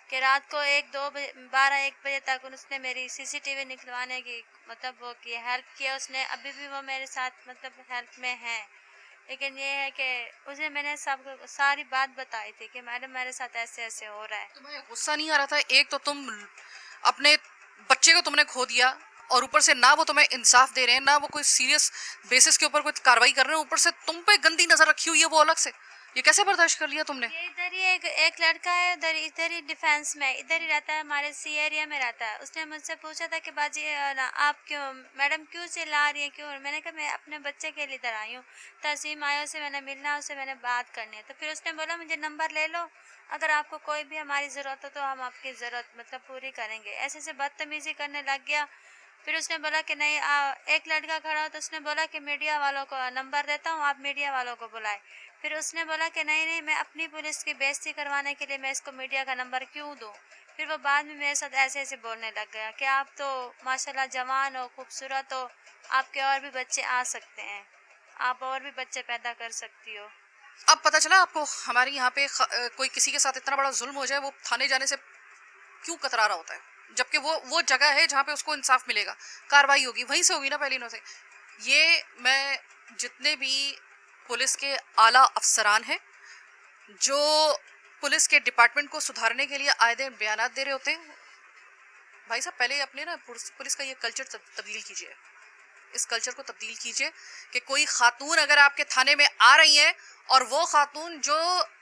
कि रात को 1 2 12 1 बजे तक उसने मेरी सीसीटीवी निकलवाने की मतलब वो की हेल्प किया उसने, अभी भी वो मेरे साथ मतलब हेल्प में है। लेकिन ये है कि उसे मैंने सब सारी बात बताई थी कि मैडम मेरे साथ ऐसे ऐसे हो रहा है। तुम्हें गुस्सा नहीं आ रहा था? एक तो तुम अपने बच्चे को तुमने खो दिया, और ऊपर से ना वो तुम्हें इंसाफ दे रहे हैं, ना वो कोई सीरियस बेसिस के ऊपर कोई कार्रवाई कर रहे हैं, ऊपर से तुम पे गंदी नजर रखी हुई है वो अलग से। ये कैसे बर्दाश्त कर लिया तुमने? ये इधर ही एक लड़का है, इधर ही डिफेंस में इधर ही रहता है, हमारे सी एरिया में रहता है। उसने मुझसे पूछा था कि बाजी ना आप क्यों मैडम क्यों चिल्ला रही हैं, क्यों? मैंने कहा मैं अपने बच्चे के लिए इधर आई हूँ, तहसीम आया, उसे मैंने मिलना है, उससे मैंने बात करनी है। तो फिर उसने बोला मुझे नंबर ले लो, अगर आपको कोई भी हमारी ज़रूरत हो तो हम आपकी ज़रूरत मतलब पूरी करेंगे। ऐसे ऐसे बदतमीज़ी करने लग गया। फिर उसने बोला कि नहीं एक लड़का खड़ा हो, तो उसने बोला कि मीडिया वालों को नंबर देता हूँ, आप मीडिया वालों को बुलाए। फिर उसने बोला कि नहीं नहीं, मैं अपनी पुलिस की बेइज्जती करवाने के लिए मैं इसको मीडिया का नंबर क्यों दूँ? फिर वो बाद में मेरे साथ ऐसे ऐसे बोलने लग गया कि आप तो माशाल्लाह जवान हो, खूबसूरत हो, आपके और भी बच्चे आ सकते हैं, आप और भी बच्चे पैदा कर सकती हो। अब पता चला आपको हमारे यहाँ पे कोई किसी के साथ इतना बड़ा जुल्म हो जाए वो थाने जाने से क्यों कतरा रहा होता है, जबकि वो जगह है जहाँ पे उसको इंसाफ मिलेगा, कार्रवाई होगी वहीं से होगी ना पहली से। ये मैं जितने भी पुलिस के आला अफसरान हैं जो पुलिस के डिपार्टमेंट को सुधारने के लिए आए दिन बयान दे रहे होते हैं, भाई साहब पहले अपने ना पुलिस का ये कल्चर तब्दील कीजिए, इस कल्चर को तब्दील कीजिए कि कोई खातून अगर आपके थाने में आ रही है और वो खातून जो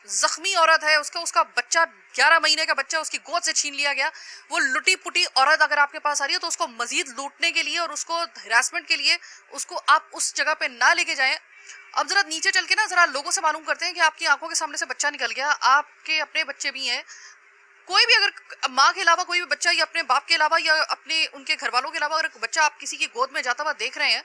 जख्मी औरत है, उसका बच्चा 11 महीने का बच्चा उसकी गोद से छीन लिया गया, वो लुटी पुटी औरत अगर आपके पास आ रही है तो उसको मजीद लूटने के लिए और उसको हिरासमेंट के लिए उसको आप उस जगह पे ना लेके जाएं। अब जरा नीचे चल के ना जरा लोगों से मालूम करते हैं कि आपकी आंखों के सामने से बच्चा निकल गया, आपके अपने बच्चे भी हैं, कोई भी अगर माँ के अलावा कोई भी बच्चा या अपने बाप के अलावा या अपने उनके घर वालों के अलावा अगर बच्चा आप किसी की गोद में जाता हुआ देख रहे हैं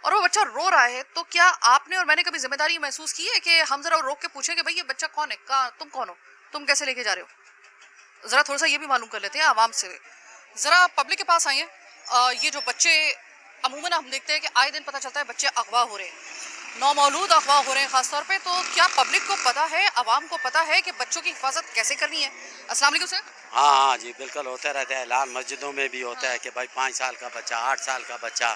और वो बच्चा रो रहा है, तो क्या आपने और मैंने कभी जिम्मेदारी महसूस की है कि हम जरा रोक के पूछें कि भाई ये बच्चा कौन है, कहाँ, तुम कौन हो, तुम कैसे लेके जा रहे हो? जरा थोड़ा सा ये भी मालूम कर लेते हैं आवाम से। जरा पब्लिक के पास आइए। ये जो बच्चे अमूमन हम देखते हैं कि आए दिन पता चलता है बच्चे अगवा हो रहे हैं, नौमौलूद अगवा हो रहे हैं खासतौर पे, तो क्या पब्लिक को पता है, आवाम को पता है कि बच्चों की हिफाजत कैसे करनी है? अस्सलाम वालेकुम सर। हाँ हाँ जी बिल्कुल होता रहता है, ऐलान मस्जिदों में भी होता है कि भाई 5 साल का बच्चा, 8 साल का बच्चा,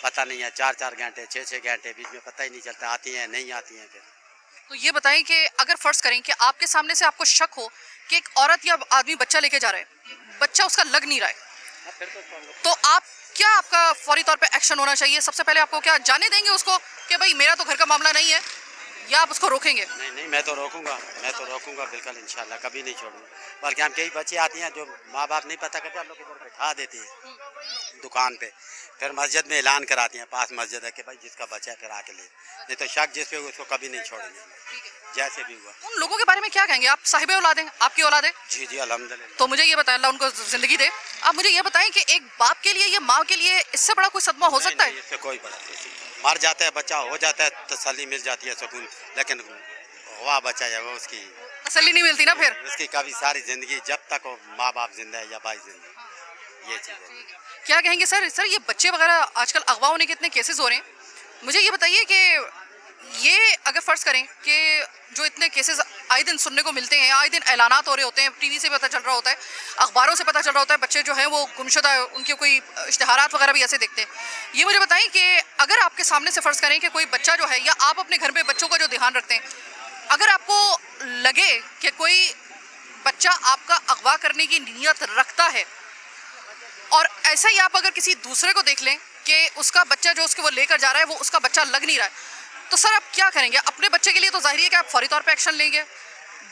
पता नहीं है 4 घंटे 6 घंटे बीच में पता ही नहीं चलता आती हैं नहीं आती हैं। फिर तो ये बताएं कि अगर फर्ज करें कि आपके सामने से आपको शक हो कि एक औरत या आदमी बच्चा लेके जा रहा है, बच्चा उसका लग नहीं रहा है, फिर तो आप क्या आपका फौरी तौर पे एक्शन होना चाहिए? सबसे पहले आपको क्या जाने देंगे उसको कि भाई मेरा तो घर का मामला नहीं है, या आप उसको रोकेंगे? नहीं नहीं, मैं तो रोकूंगा बिल्कुल, इंशाल्लाह कभी नहीं छोड़ूंगा। बल्कि हम कई बच्चे आती हैं जो माँ बाप नहीं पता करते, हम लोग इधर बैठा देते हैं दुकान पे, फिर मस्जिद में ऐलान कराते हैं, पास मस्जिद है कि भाई जिसका बच्चा है फिर आके ले, नहीं तो शक जिस पे उसको कभी नहीं छोड़ेंगे, जैसे भी हुआ। उन लोगों के बारे में क्या कहेंगे? आप साहिब औलाद हैं, आपकी औलाद है, जी जी अल्हम्दुलिल्लाह। तो मुझे ये बताएं, अल्लाह उनको जिंदगी दे। आप मुझे ये बताएं कि एक बाप के लिए या माँ के लिए इससे बड़ा कोई सदमा हो सकता है? इससे कोई बड़ा नहीं, मर जाता है बच्चा, हो जाता है तसल्ली मिल जाती है, सुकून, लेकिन हुआ बच्चा है वो उसकी तसल्ली नहीं मिलती ना फिर। उसकी कभी सारी जिंदगी जब तक वो माँ बाप जिंदा है या भाई जिंदा है, ये चीज़ है। क्या कहेंगे सर? सर ये बच्चे वगैरह आजकल अगवा होने के इतने केसेस हो रहे हैं, मुझे ये बताइए कि ये अगर फ़र्ज़ करें कि जो इतने केसेस आए दिन सुनने को मिलते हैं, आए दिन ऐलानात हो रहे होते हैं, टीवी से पता चल रहा होता है, अखबारों से पता चल रहा होता है, बच्चे जो हैं वो गुमशुदा है, उनके कोई इश्तिहारात वगैरह भी ऐसे देखते हैं, ये मुझे बताएं कि अगर आपके सामने से फ़र्ज़ करें कि कोई बच्चा जो है, या आप अपने घर में बच्चों का जो ध्यान रखते हैं, अगर आपको लगे कि कोई बच्चा आपका अगवा करने की नीयत रखता है, और ऐसा ही आप अगर किसी दूसरे को देख लें कि उसका बच्चा जो उसके वो लेकर जा रहा है वो उसका बच्चा लग नहीं रहा है, तो सर आप क्या करेंगे? अपने बच्चे के लिए तो जाहिर है कि आप फौरी तौर पे एक्शन लेंगे,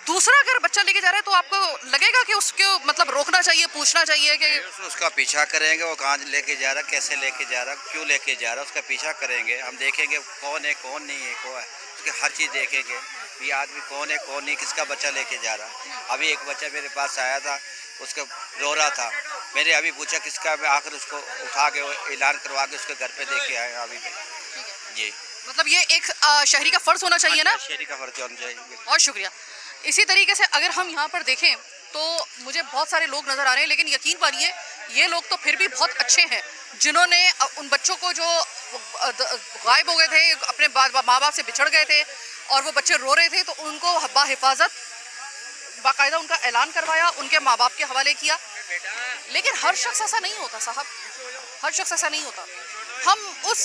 दूसरा अगर बच्चा लेके जा रहा है तो आपको लगेगा कि उसको मतलब रोकना चाहिए, पूछना चाहिए कि उसका पीछा करेंगे, वो कहाँ लेके जा रहा, कैसे लेके जा रहा, क्यों लेके जा रहा, उसका पीछा करेंगे, हम देखेंगे कौन है कौन नहीं है, कौन है, उसकी हर चीज़ देखेंगे, ये आदमी कौन है कौन नहीं, किसका बच्चा लेके जा रहा। अभी एक बच्चा मेरे पास आया था, उसका रो रहा था, मैंने अभी पूछा किसका, मैं आकर उसको उठा के ऐलान करवा के उसके घर पे लेके आया अभी जी। मतलब ये एक शहरी का फ़र्ज़ होना चाहिए ना। शहरी का फर्ज होना चाहिए। बहुत शुक्रिया। इसी तरीके से अगर हम यहाँ पर देखें तो मुझे बहुत सारे लोग नज़र आ रहे हैं, लेकिन यकीन मानिए ये लोग तो फिर भी बहुत अच्छे हैं जिन्होंने उन बच्चों को जो गायब हो गए थे, अपने माँ बाप से बिछड़ गए थे और वो बच्चे रो रहे थे, तो उनको बाहिफाजत बाकायदा उनका ऐलान करवाया, उनके माँ बाप के हवाले किया। लेकिन हर शख्स ऐसा नहीं होता साहब, हर शख्स ऐसा नहीं होता। हम उस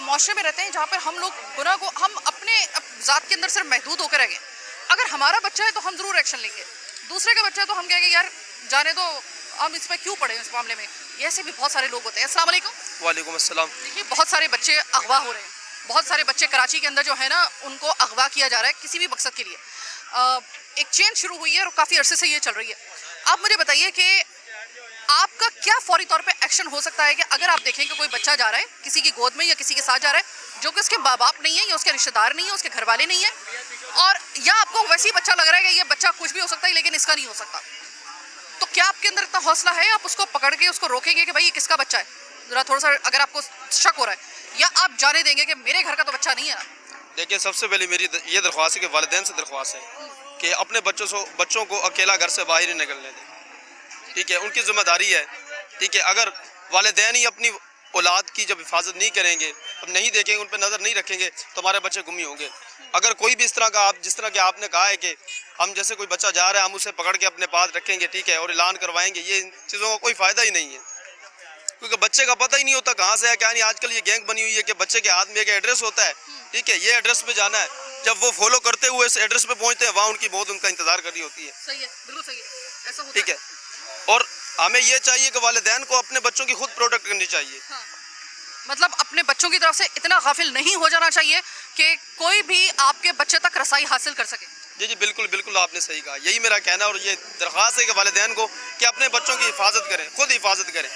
माशरे में रहते हैं जहाँ पर हम लोग गुनाह को हम अपने ज़ात के अंदर सिर्फ महदूद होकर रह गए। अगर हमारा बच्चा है तो हम ज़रूर एक्शन लेंगे, दूसरे का बच्चा है तो हम कहेंगे यार जाने दो, हम इस पर क्यों पड़े इस मामले में। ऐसे भी बहुत सारे लोग होते हैं। अस्सलाम वालेकुम। वालेकुम अस्सलाम। देखिए बहुत सारे बच्चे अगवा हो रहे हैं, बहुत सारे बच्चे कराची के अंदर जो है ना उनको अगवा किया जा रहा है किसी भी मकसद के लिए। एक चेन शुरू हुई है और काफ़ी अरसे से ये चल रही है। आप मुझे बताइए कि आपका क्या फौरी तौर पे एक्शन हो सकता है कि अगर आप देखें कि कोई बच्चा जा रहा है किसी की गोद में या किसी के साथ जा रहा है जो कि उसके माँ बाप नहीं है या उसके रिश्तेदार नहीं है, उसके घर वाले नहीं है, और या आपको वैसे ही बच्चा लग रहा है कि ये बच्चा कुछ भी हो सकता है लेकिन इसका नहीं हो सकता, तो क्या आपके अंदर इतना हौसला है आप उसको पकड़ के उसको रोकेंगे कि भाई ये किसका बच्चा है? जरा थोड़ा सा अगर आपको शक हो रहा है, या आप जाने देंगे कि मेरे घर का तो बच्चा नहीं है। देखिए सबसे पहले मेरी ये दरख्वास्त है कि वालिदैन से दरख्वास्त है कि अपने बच्चों को अकेला घर से बाहर ही निकलने दें, ठीक है, उनकी जिम्मेदारी है, ठीक है। अगर वालिदैन ही अपनी औलाद की जब हिफाजत नहीं करेंगे, अब नहीं देखेंगे, उन पर नज़र नहीं रखेंगे तो हमारे बच्चे गुम ही होंगे। अगर कोई भी इस तरह का आप जिस तरह के आपने कहा है कि हम जैसे कोई बच्चा जा रहा है हम उसे पकड़ के अपने पास रखेंगे, ठीक है, और ऐलान करवाएंगे, ये इन चीज़ों का कोई फ़ायदा ही नहीं है, क्योंकि बच्चे का पता ही नहीं होता कहाँ से है क्या नहीं। आजकल ये गैंग बनी हुई है कि बच्चे के हाथ में एक एड्रेस होता है, ठीक है, ये एड्रेस पे जाना है, जब वो फॉलो करते हुए इस एड्रेस पे पहुँचते हैं वहाँ उनकी मौत उनका इंतजार कर रही होती है। सही है, बिल्कुल सही है, ऐसा होता ठीक है। और हमें ये चाहिए कि वालिदैन को अपने बच्चों की खुद प्रोटेक्ट करनी चाहिए। हाँ। मतलब अपने बच्चों की तरफ से इतना गाफिल नहीं हो जाना चाहिए कि कोई भी आपके बच्चे तक रसाई हासिल कर सके। जी जी बिल्कुल बिल्कुल आपने सही कहा, यही मेरा कहना है और ये दरख्वास्त है कि वालिदैन को कि अपने बच्चों की हिफाजत करें, खुद हिफाजत करें,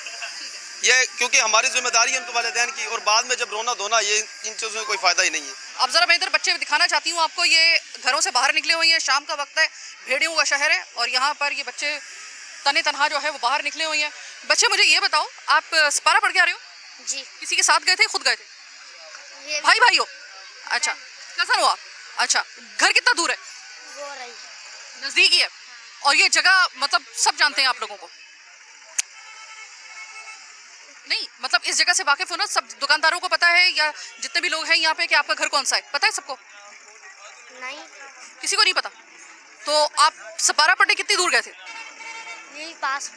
ये क्योंकि हमारी जिम्मेदारी है उनके वालिदैन की, और बाद में जब रोना धोना ये इन चीज़ों में कोई फ़ायदा ही नहीं है। अब ज़रा मैं इधर बच्चे दिखाना चाहती हूँ आपको, ये घरों से बाहर निकले हुए हैं, शाम का वक्त है, भेड़ियों का शहर है, और यहाँ पर ये बच्चे तने तनहा जो है वो बाहर निकले हुए हैं। बच्चे मुझे ये बताओ, आप सपारा पढ़ के आ रहे हो? जी। किसी के साथ गए थे, खुद गए थे? ये भाई भाई हो? अच्छा, कज़न हो आप? अच्छा, घर कितना दूर है? वो रही नज़दीक ही है, और ये जगह मतलब सब जानते हैं आप लोगों को? नहीं मतलब इस जगह से वाकिफ हो ना, सब दुकानदारों को पता है या जितने भी लोग हैं यहाँ पे कि आपका घर कौन सा है, पता है सबको? नहीं, किसी को नहीं पता? तो आप सपारा पढ़ने कितनी दूर गए थे? यही पास।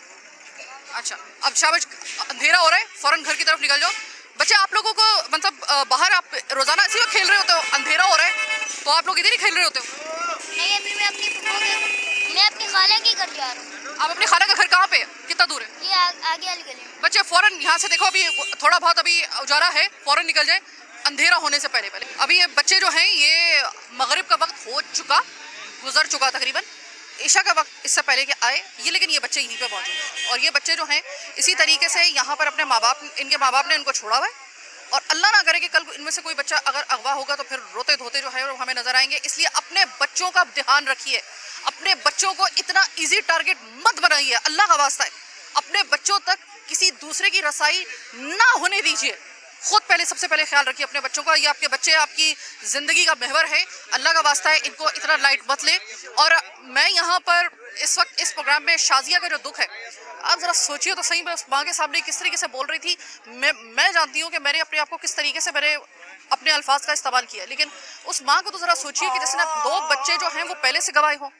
अच्छा, अब शाबाश, अंधेरा हो रहा है, फौरन घर की तरफ निकल जाओ। बच्चे आप लोगों को मतलब बाहर आप रोजाना इसी वक्त खेल रहे होते हो, अंधेरा हो रहा है तो आप लोग इधर ही खेल रहे होते हो? नहीं, अभी मैं अपनी खाला के घर जा रहा हूँ। आप अपनी खाला का घर कहाँ पे है, कितना दूर है? ये आगे वाली गली में। बच्चे बच्चे फौरन यहाँ से देखो, अभी थोड़ा बहुत अभी उजाला है, फौरन निकल जाए अंधेरा होने से पहले पहले। अभी ये बच्चे जो हैं ये मगरिब का वक्त हो चुका, गुजर चुका तकरीबन, ईशा का वक्त इससे पहले कि आए ये, लेकिन ये बच्चे यहीं पे मौजूद। और ये बच्चे जो हैं इसी तरीके से यहाँ पर अपने माँ बाप, इनके माँ बाप ने इनको छोड़ा हुआ है, और अल्लाह ना करे कि कल इनमें से कोई बच्चा अगर अगवा होगा तो फिर रोते धोते जो है वो हमें नजर आएंगे। इसलिए अपने बच्चों का ध्यान रखिए, अपने बच्चों को इतना इजी टारगेट मत बनाइए, अल्लाह का वास्ता है। अपने बच्चों तक किसी दूसरे की रसाई ना होने दीजिए। खुद पहले सबसे पहले ख्याल रखिए अपने बच्चों का। ये आपके बच्चे आपकी ज़िंदगी का महवर है, अल्लाह का वास्ता है इनको इतना लाइट मत ले। और मैं यहाँ पर इस वक्त इस प्रोग्राम में शाजिया का जो दुख है, आप ज़रा सोचिए तो सही, मैं उस माँ के सामने किस तरीके से बोल रही थी। मैं जानती हूँ कि मैंने अपने आप को किस तरीके से मैंने अपने अल्फाज का इस्तेमाल किया, लेकिन उस माँ को तो ज़रा सोचिए कि जिसने 2 बच्चे जो हैं वो पहले से गवाए हों,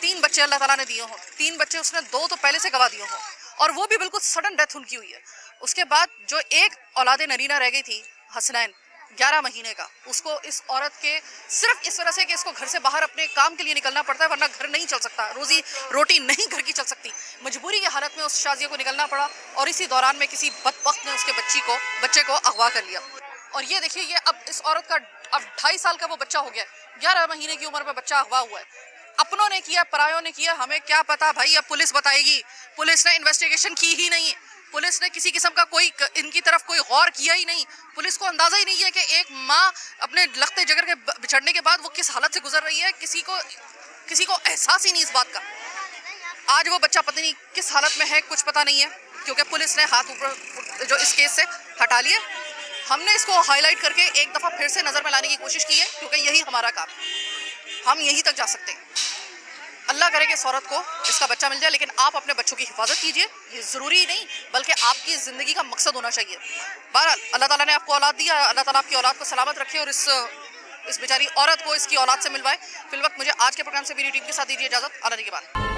3 बच्चे अल्लाह ताला ने दिए हों, 3 बच्चे उसने 2 तो पहले से गवा दिए हों, और वो भी बिल्कुल सडन डेथ उनकी हुई है। उसके बाद जो एक औलाद नरीना रह गई थी, हसनैन 11 महीने का, उसको इस औरत के सिर्फ इस वजह से कि इसको घर से बाहर अपने काम के लिए निकलना पड़ता है, वरना घर नहीं चल सकता, रोजी रोटी नहीं घर की चल सकती, मजबूरी की हालत में उस शाजिया को निकलना पड़ा। और इसी दौरान में किसी बदबख्त ने उसके बच्चे को अगवा कर लिया। और ये देखिए, ये अब इस औरत का अब 2.5 साल का वो बच्चा हो गया, 11 महीने की उम्र में बच्चा अगवा हुआ है। अपनों ने किया, परायों ने किया, हमें क्या पता भाई, अब पुलिस बताएगी। पुलिस ने इन्वेस्टिगेशन की ही नहीं, पुलिस ने किसी किस्म का कोई इनकी तरफ कोई गौर किया ही नहीं। पुलिस को अंदाजा ही नहीं है कि एक माँ अपने लखते जिगर के बिछड़ने के बाद वो किस हालत से गुजर रही है, किसी को एहसास ही नहीं इस बात का। आज वो बच्चा पता नहीं किस हालत में है, कुछ पता नहीं है, क्योंकि पुलिस ने हाथ ऊपर जो इस केस से हटा लिए। हमने इसको हाईलाइट करके एक दफ़ा फिर से नज़र में लाने की कोशिश की है, क्योंकि यही हमारा काम है, हम यहीं तक जा सकते हैं। अल्लाह करे कि इस औरत को इसका बच्चा मिल जाए, लेकिन आप अपने बच्चों की हिफाजत कीजिए। ये ज़रूरी नहीं बल्कि आपकी ज़िंदगी का मकसद होना चाहिए। बहरहाल अल्लाह ताला ने आपको औलाद दिया, अल्लाह ताला आपकी औलाद को सलामत रखे और इस बेचारी औरत को इसकी औलाद से मिलवाए। फिलवक्त मुझे आज के प्रोग्राम से मेरी टीम के साथ दीजिए इजाज़त, आने के बाद।